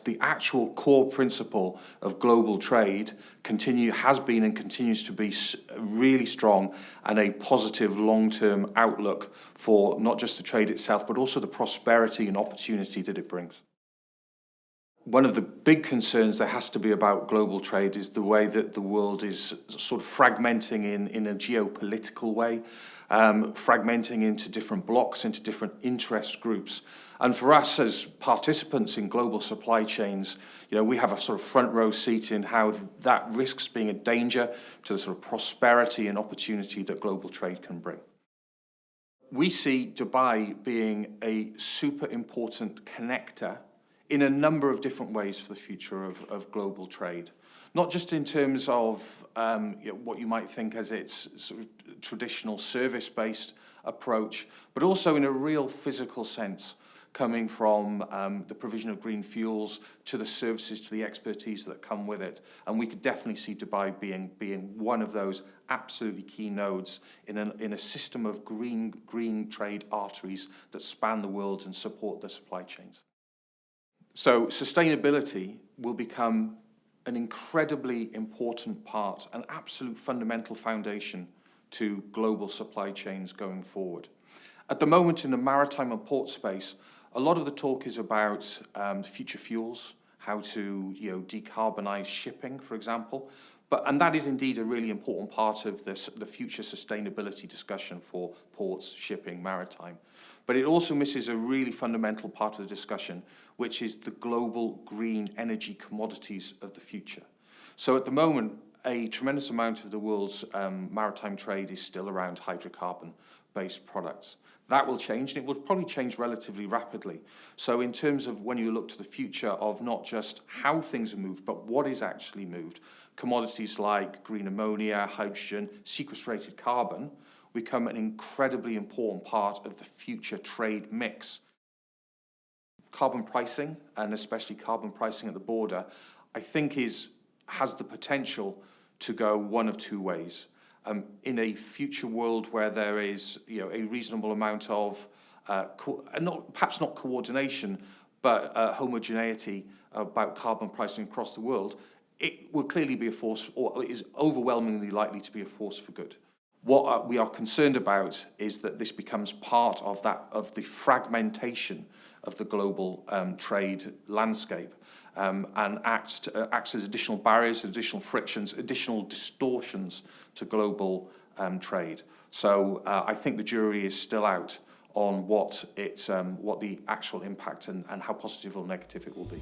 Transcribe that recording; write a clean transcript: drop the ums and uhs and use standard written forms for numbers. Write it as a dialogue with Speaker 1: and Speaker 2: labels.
Speaker 1: The actual core principle of global trade has been and continues to be really strong, and a positive long-term outlook for not just the trade itself, but also the prosperity and opportunity that it brings. One of the big concerns there has to be about global trade is the way that the world is sort of fragmenting in a geopolitical way, fragmenting into different blocks, into different interest groups. And for us as participants in global supply chains, we have a sort of front row seat in how that risks being a danger to the sort of prosperity and opportunity that global trade can bring. We see Dubai being a super important connector in a number of different ways for the future of global trade. Not just in terms of what you might think as its sort of traditional service-based approach, but also in a real physical sense, coming from the provision of green fuels to the services, to the expertise that come with it. And we could definitely see Dubai being one of those absolutely key nodes in a system of green trade arteries that span the world and support the supply chains. So sustainability will become an incredibly important part, an absolute fundamental foundation to global supply chains going forward. At the moment in the maritime and port space, a lot of the talk is about future fuels, how to decarbonize shipping, for example. And that is indeed a really important part of the future sustainability discussion for ports, shipping, maritime. But it also misses a really fundamental part of the discussion, which is the global green energy commodities of the future. So at the moment, a tremendous amount of the world's maritime trade is still around hydrocarbon-based products. That will change, and it will probably change relatively rapidly. So in terms of when you look to the future of not just how things are moved, but what is actually moved, commodities like green ammonia, hydrogen, sequestrated carbon become an incredibly important part of the future trade mix. Carbon pricing, and especially carbon pricing at the border, I think has the potential to go one of two ways. In a future world where there is a reasonable amount of, perhaps not coordination, but homogeneity about carbon pricing across the world, it will clearly be a force, or it is overwhelmingly likely to be a force for good. What we are concerned about is that this becomes part of the fragmentation of the global trade landscape, and acts as additional barriers, additional frictions, additional distortions to global trade. So I think the jury is still out on what the actual impact and how positive or negative it will be.